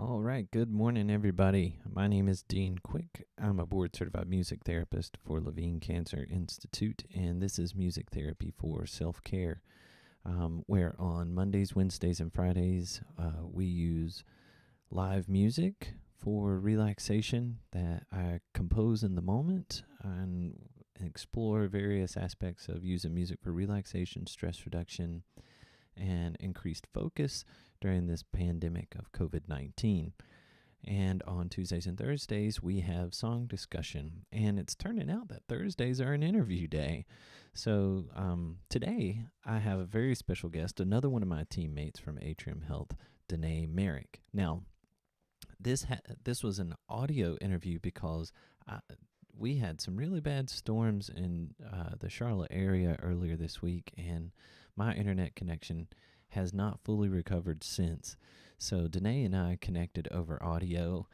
All right. Good morning, everybody. My name is Dean Quick. I'm a board certified music therapist for Levine Cancer Institute, and this is Music Therapy for Self Care, where on Mondays, Wednesdays, and Fridays we use live music for relaxation that I compose in the moment and explore various aspects of using music for relaxation, stress reduction, and increased focus during this pandemic of COVID-19. And on Tuesdays and Thursdays, we have song discussion. And it's turning out that Thursdays are an interview day. So today, I have a very special guest, another one of my teammates from Atrium Health, Danae Merrick. Now, this was an audio interview because we had some really bad storms in the Charlotte area earlier this week, and my internet connection has not fully recovered since. So Danae and I connected over audio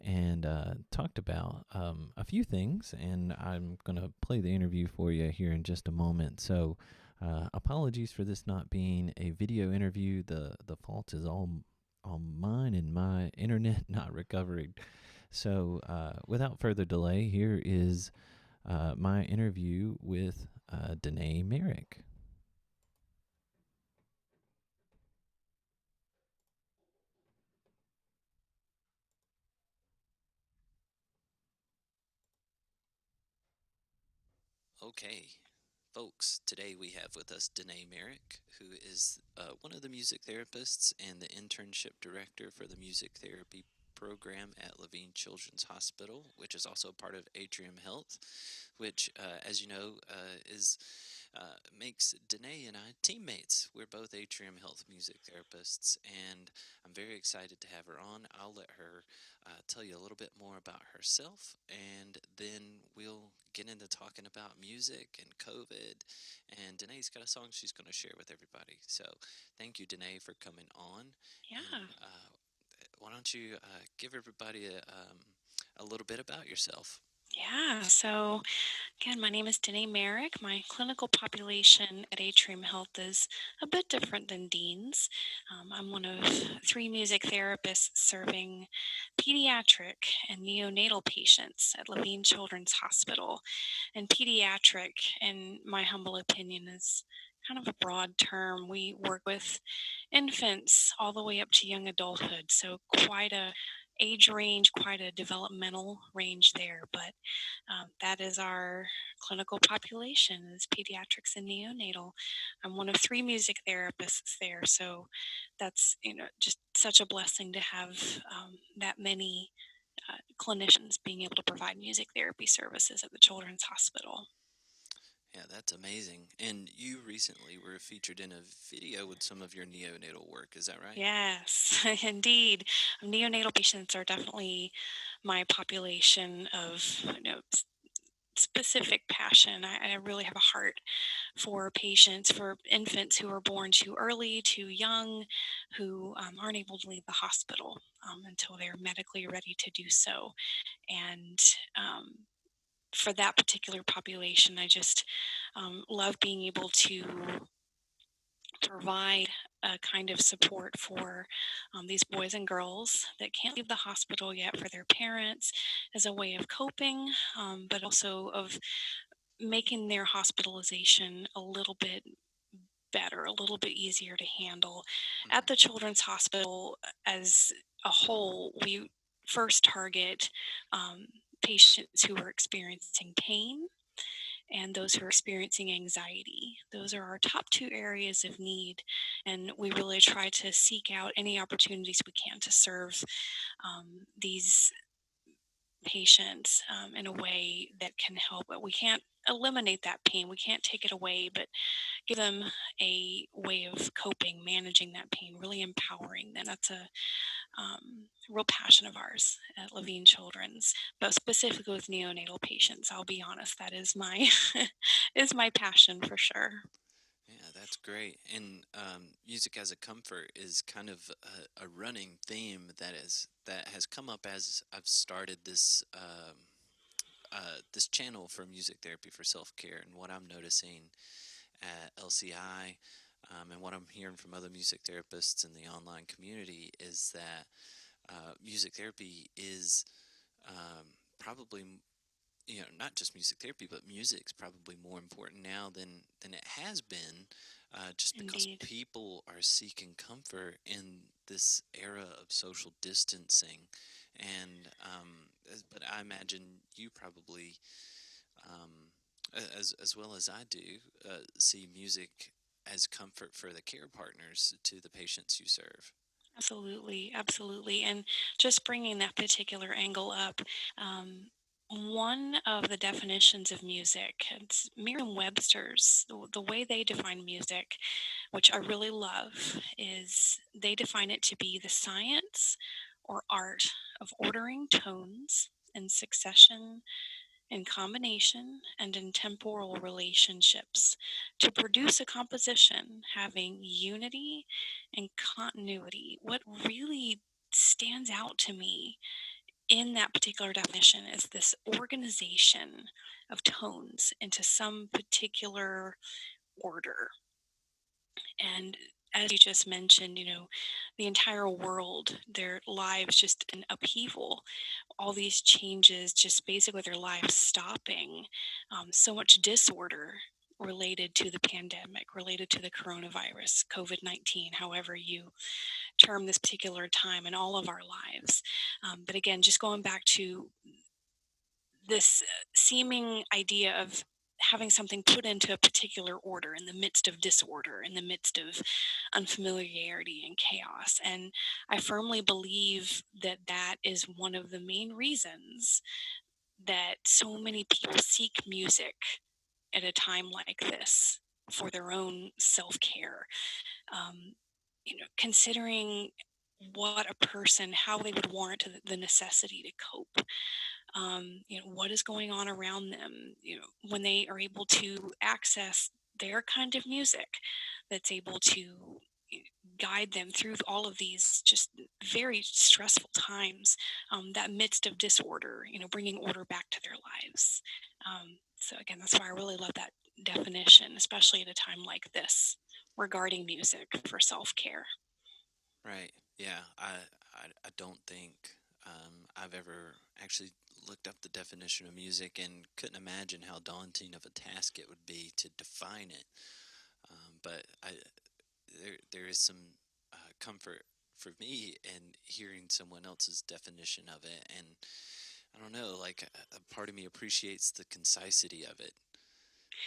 and talked about a few things, and I'm going to play the interview for you here in just a moment. So apologies for this not being a video interview. The fault is all on mine and my internet not recovering. So without further delay, here is my interview with Danae Merrick. Okay, folks, today we have with us Danae Merrick, who is one of the music therapists and the internship director for the music therapy program at Levine Children's Hospital, which is also part of Atrium Health, which, as you know, is makes Danae and I teammates. We're both Atrium Health music therapists, and I'm very excited to have her on. I'll let her tell you a little bit more about herself, and then we'll get into talking about music and COVID. And Danae's got a song she's going to share with everybody. So thank you, Danae, for coming on. Yeah. And why don't you give everybody a little bit about yourself? Yeah. So, again, my name is Danae Merrick. My clinical population at Atrium Health is a bit different than Dean's. I'm one of three music therapists serving pediatric and neonatal patients at Levine Children's Hospital. And pediatric, in my humble opinion, is kind of a broad term. We work with infants all the way up to young adulthood. So quite a age range, quite a developmental range there. But that is our clinical population is pediatrics and neonatal. I'm one of three music therapists there. So that's, just such a blessing to have that many clinicians being able to provide music therapy services at the Children's Hospital. Yeah, that's amazing. And you recently were featured in a video with some of your neonatal work, is that right? Yes, indeed. Neonatal patients are definitely my population of specific passion. I really have a heart for patients, for infants who are born too early, too young, who aren't able to leave the hospital until they're medically ready to do so. And for that particular population, I just love being able to provide a kind of support for these boys and girls that can't leave the hospital yet for their parents as a way of coping, but also of making their hospitalization a little bit better, a little bit easier to handle. At the Hmm. Children's Hospital as a whole, we first target patients who are experiencing pain and those who are experiencing anxiety. Those are our top two areas of need. And we really try to seek out any opportunities we can to serve these patients in a way that can help. But we can't eliminate that pain, we can't take it away, but give them a way of coping, managing that pain, really empowering them. That's a real passion of ours at Levine Children's, but specifically with neonatal patients. I'll be honest, that is my is my passion for sure. Yeah, that's great. And music as a comfort is kind of a running theme that has come up as I've started this channel for music therapy for self care. And what I'm noticing at LCI, and what I'm hearing from other music therapists in the online community is that music therapy is probably not just music therapy, but music's probably more important now than it has been, just because Indeed. people are seeking comfort in this era of social distancing, and but I imagine you probably, um, as well as I do, see music as comfort for the care partners to the patients you serve. Absolutely, absolutely. And just bringing that particular angle up, um, one of the definitions of music, it's Merriam-Webster's, the way they define music, which I really love, is they define it to be the science or art of ordering tones in succession, in combination, and in temporal relationships to produce a composition having unity and continuity. What really stands out to me in that particular definition is this organization of tones into some particular order. And as you just mentioned, the entire world, their lives just in upheaval, all these changes, just basically their lives stopping, so much disorder related to the pandemic, related to the coronavirus, COVID 19, however you term this particular time in all of our lives. But again, just going back to this seeming idea of having something put into a particular order in the midst of disorder, in the midst of unfamiliarity and chaos. And I firmly believe that that is one of the main reasons that so many people seek music at a time like this for their own self care. Um, considering what a person, how they would warrant the necessity to cope, what is going on around them, when they are able to access their kind of music that's able to guide them through all of these just very stressful times, that midst of disorder, bringing order back to their lives. So again, that's why I really love that definition, especially at a time like this regarding music for self-care. Right. Yeah. I don't think I've ever actually looked up the definition of music and couldn't imagine how daunting of a task it would be to define it. But there is some comfort for me in hearing someone else's definition of it, and I don't know, like a part of me appreciates the concisity of it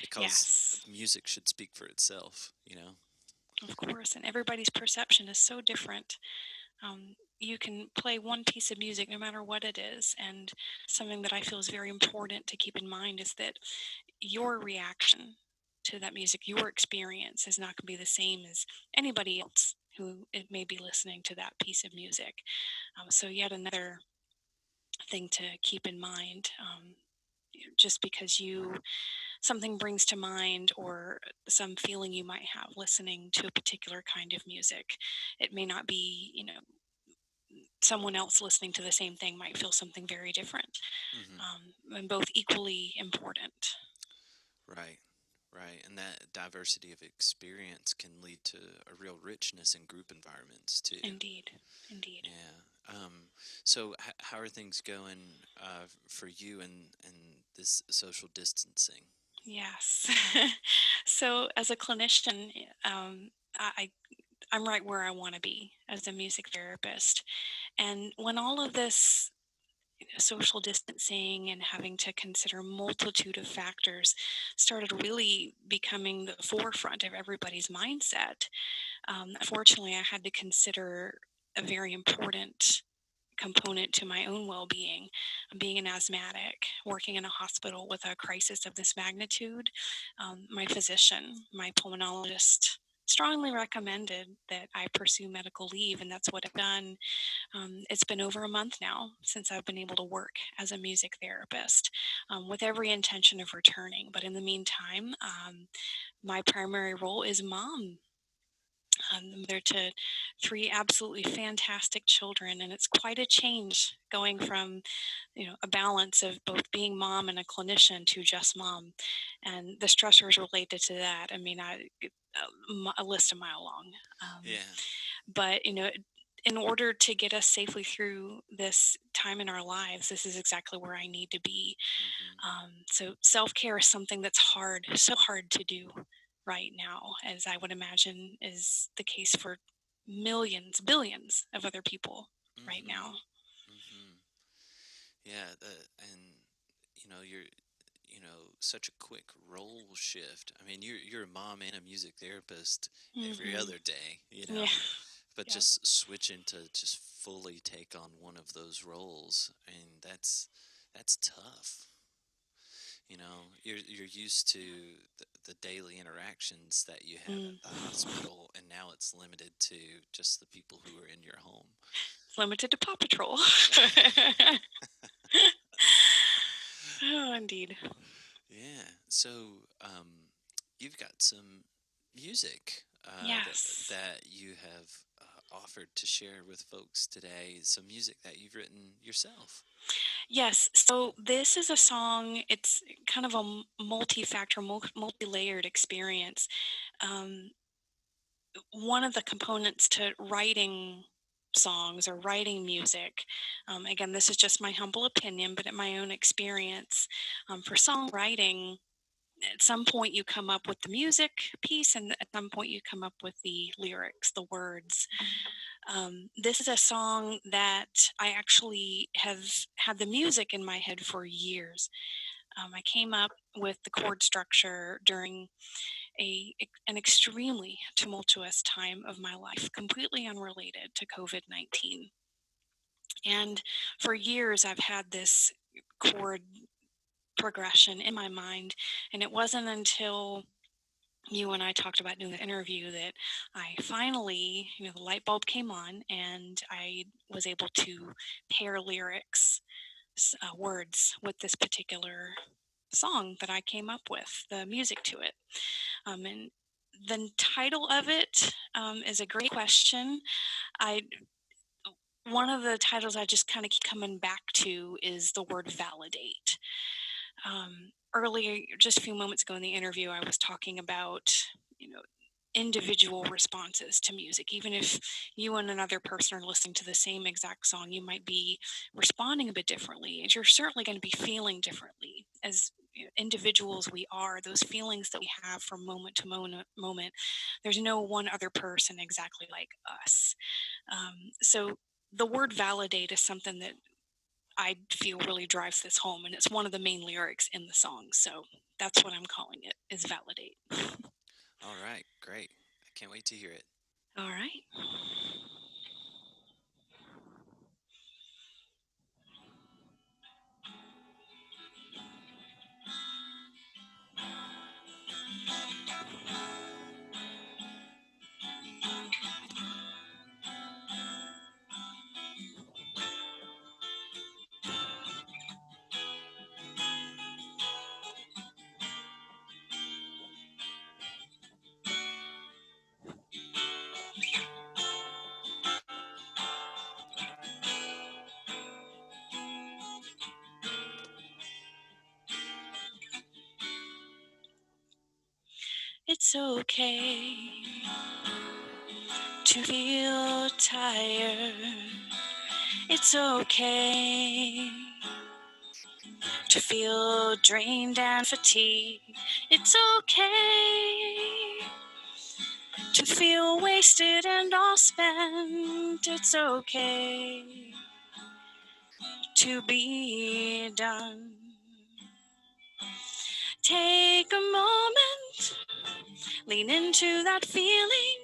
because Yes, music should speak for itself. You know. of course, and everybody's perception is so different. You can play one piece of music no matter what it is. And something that I feel is very important to keep in mind is that your reaction to that music, your experience is not going to be the same as anybody else who it may be listening to that piece of music. So, yet another thing to keep in mind. Just because something brings to mind or some feeling you might have listening to a particular kind of music, it may not be, someone else listening to the same thing might feel something very different, Hmm. and both equally important. Right. Right. And that diversity of experience can lead to a real richness in group environments too. Indeed, indeed. Yeah. So how are things going for you in this social distancing? Yes. So, as a clinician, I I'm right where I want to be as a music therapist. And when all of this social distancing and having to consider multitude of factors started really becoming the forefront of everybody's mindset, unfortunately, I had to consider a very important component to my own well-being. Being an asthmatic, working in a hospital with a crisis of this magnitude, my physician, my pulmonologist, strongly recommended that I pursue medical leave, and that's what I've done. It's been over a month now since I've been able to work as a music therapist, with every intention of returning. But in the meantime, my primary role is mom. I'm the mother to three absolutely fantastic children, and it's quite a change going from, a balance of both being mom and a clinician to just mom, and the stressors related to that. I mean, a list a mile long. Yeah. But in order to get us safely through this time in our lives, this is exactly where I need to be. Mm-hmm. So self care is something that's hard, so hard to do right now, as I would imagine is the case for millions, billions of other people right Mm-hmm. now. Mm-hmm. Yeah, and you're such a quick role shift. I mean, you're a mom and a music therapist every Hmm. other day, Yeah. but Yeah. just switching to just fully take on one of those roles, and that's tough. You're used to the daily interactions that you have Mm. at the hospital, and now it's limited to just the people who are in your home. It's limited to Paw Patrol. Oh, indeed. Yeah. So, you've got some music Yes. that you have offered to share with folks today. Some music that you've written yourself. Yes. So this is a song. It's kind of a multi-factor, multi-layered experience. Um, One of the components to writing songs or writing music, again, this is just my humble opinion, but in my own experience, for songwriting, at some point you come up with the music piece, and at some point you come up with the lyrics, the words. This is a song that I actually have had the music in my head for years. I came up with the chord structure during an extremely tumultuous time of my life, completely unrelated to COVID-19. And for years, I've had this chord progression in my mind. And it wasn't until you and I talked about doing the interview that I finally, the light bulb came on and I was able to pair lyrics, words with this particular song that I came up with, the music to it. And the title of it is a great question. I One of the titles I just kind of keep coming back to is the word validate. Earlier, just a few moments ago in the interview, I was talking about, you know, individual responses to music. Even if you and another person are listening to the same exact song, you might be responding a bit differently. And you're certainly going to be feeling differently. As individuals we are, those feelings that we have from moment to moment, there's no one other person exactly like us. So the word validate is something that I feel really drives this home, and it's one of the main lyrics in the song. So that's what I'm calling it, is validate. All right, great. I can't wait to hear it. All right. It's okay to feel tired. It's okay to feel drained and fatigued. It's okay to feel wasted and all spent. It's okay to be done. Take a moment, lean into that feeling.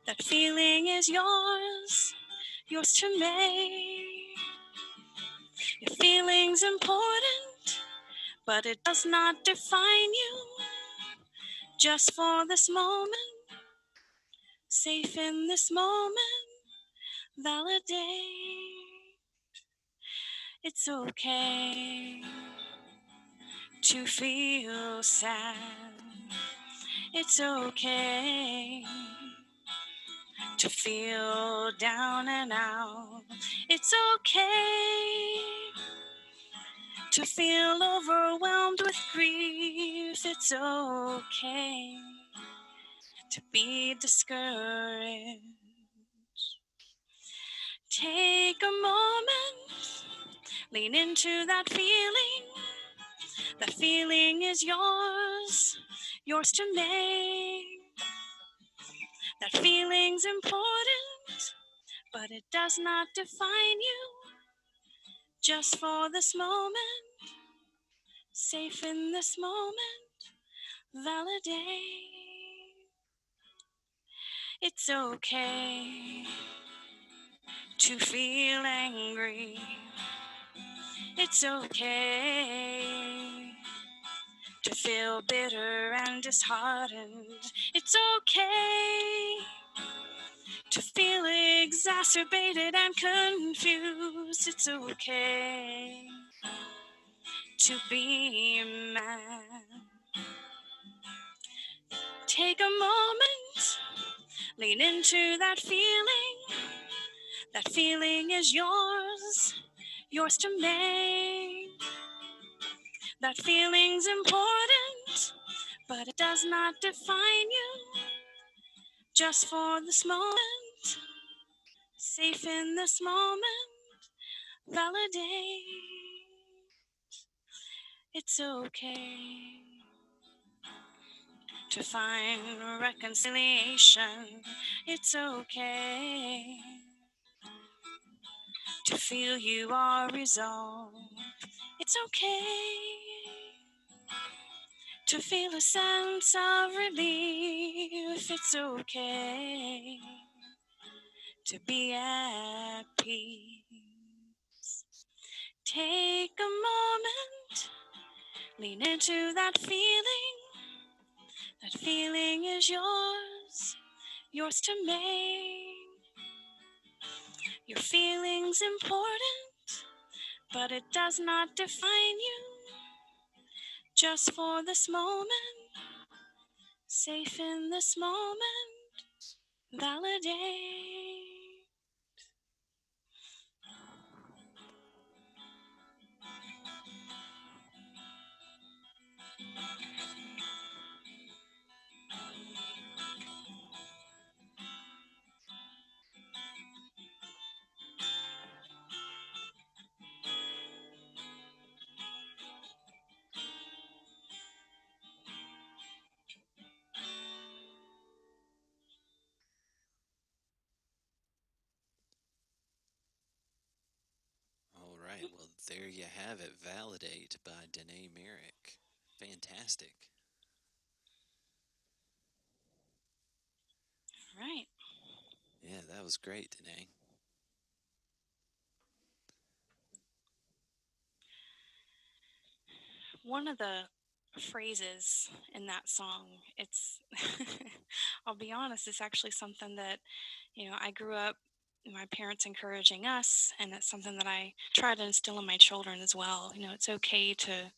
That feeling is yours, yours to make. Your feeling's important, but it does not define you. Just for this moment, safe in this moment, validate. It's okay to feel sad. It's okay to feel down and out. It's okay to feel overwhelmed with grief. It's okay to be discouraged. Take a moment, lean into that feeling. That feeling is yours, yours to make. That feeling's important, but it does not define you. Just for this moment, safe in this moment, validate. It's okay to feel angry. It's okay to feel bitter and disheartened. It's okay to feel exacerbated and confused. It's okay to be mad. Take a moment, lean into that feeling. That feeling is yours, yours to make. That feeling's important, but it does not define you. Just for this moment, safe in this moment, validate. It's okay to find reconciliation. It's okay to feel you are resolved. It's okay to feel a sense of relief. It's okay to be at peace. Take a moment, lean into that feeling. That feeling is yours, yours to make. Your feeling's important, but it does not define you. Just for this moment, safe in this moment, validate. All right. Well, there you have it. Validate by Danae Merrick. Fantastic. Right. Yeah, that was great, Danae. One of the phrases in that song, it's, I'll be honest, it's actually something that, I grew up, my parents encouraging us, and it's something that I try to instill in my children as well. It's okay to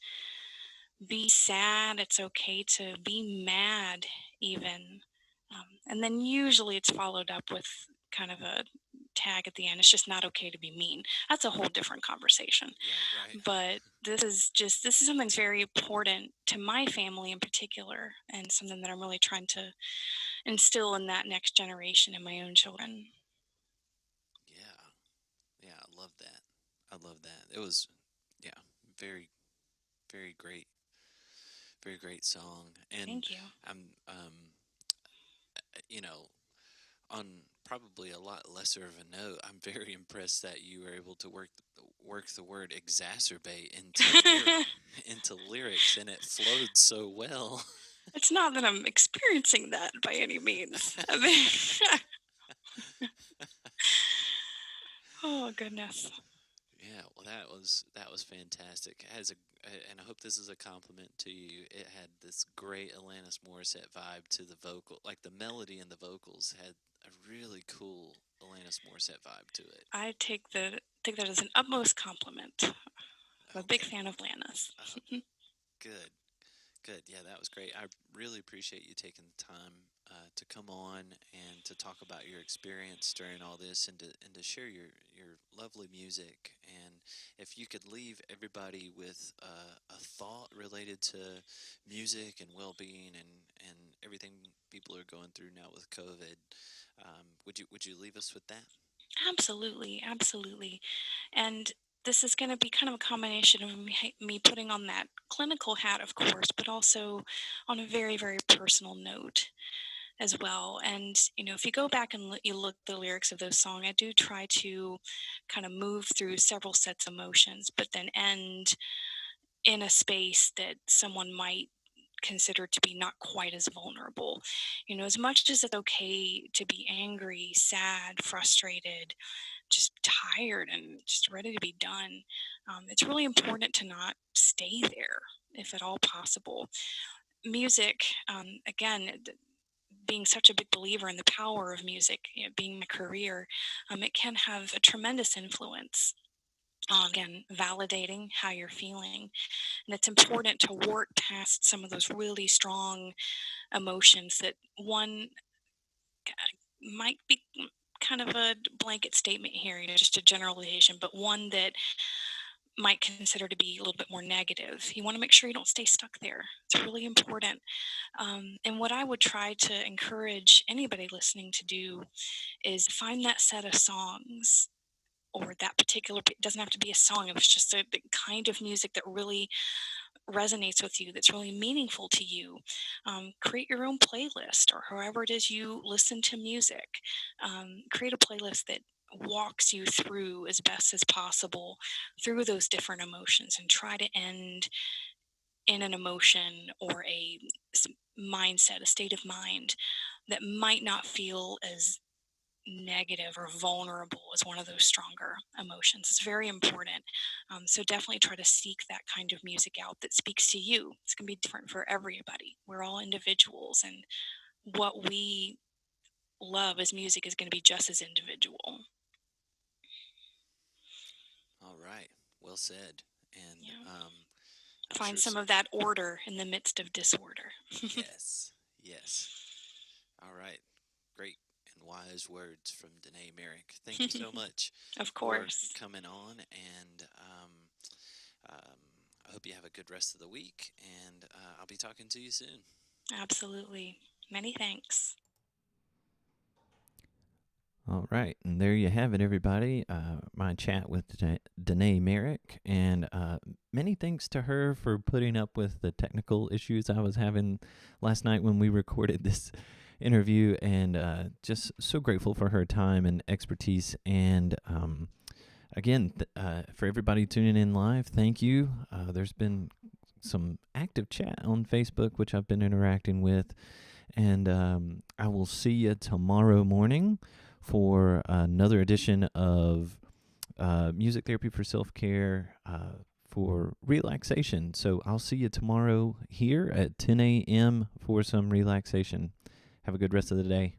be sad, it's okay to be mad, even. And then usually it's followed up with kind of a tag at the end. It's just not okay to be mean. That's a whole different conversation. Right, right. But this is something that's very important to my family in particular, and something that I'm really trying to instill in that next generation in my own children. Yeah, yeah, I love that. I love that. It was, yeah, very, very great, very great song. And Thank you. I'm, you know, on probably a lot lesser of a note, I'm very impressed that you were able to work the word exacerbate into lyrics, and it flowed so well. It's not that I'm experiencing that by any means. I mean, oh goodness. Yeah, well, that was fantastic. It has and I hope this is a compliment to you. It had this great Alanis Morissette vibe to the vocal, like the melody and the vocals had a really cool Alanis Morissette vibe to it. I take that as an utmost compliment. I'm a big Okay, fan of Lannis. oh, good, good. Yeah, that was great. I really appreciate you taking the time to come on and to talk about your experience during all this, and to share your lovely music. And if you could leave everybody with a thought related to music and well-being and everything people are going through now with COVID, would you leave us with that? Absolutely, absolutely. And this is going to be kind of a combination of me putting on that clinical hat, of course, but also on a very, very personal note as well. And, if you go back and you look at the lyrics of those songs, I do try to kind of move through several sets of emotions, but then end in a space that someone might consider to be not quite as vulnerable. As much as it's okay to be angry, sad, frustrated, just tired and just ready to be done, it's really important to not stay there if at all possible. Music, again, being such a big believer in the power of music, being my career, it can have a tremendous influence on, again, validating how you're feeling. And it's important to work past some of those really strong emotions that one might be kind of a blanket statement here, just a generalization, but one that might consider to be a little bit more negative. You want to make sure you don't stay stuck there. It's really important. And what I would try to encourage anybody listening to do is find that set of songs, or that particular, it doesn't have to be a song, it was just the kind of music that really resonates with you, that's really meaningful to you. Create your own playlist, or however it is you listen to music. Create a playlist that walks you through as best as possible through those different emotions, and try to end in an emotion or mindset, a state of mind that might not feel as negative or vulnerable as one of those stronger emotions. It's very important. So definitely try to seek that kind of music out that speaks to you. It's going to be different for everybody. We're all individuals, and what we love as music is going to be just as individual. All right. Well said. And Yeah. I'm Find sure. some of that order in the midst of disorder. Yes. Yes. All right. Great and wise words from Danae Merrick. Thank you so much Of for course. coming on. And um, I hope you have a good rest of the week. And I'll be talking to you soon. Absolutely. Many thanks. All right, and there you have it, everybody. My chat with Danae Merrick, and many thanks to her for putting up with the technical issues I was having last night when we recorded this interview, and just so grateful for her time and expertise. And again, for everybody tuning in live, thank you. There's been some active chat on Facebook, which I've been interacting with, and I will see you tomorrow morning for another edition of Music Therapy for Self-Care for relaxation. So I'll see you tomorrow here at 10 a.m. for some relaxation. Have a good rest of the day.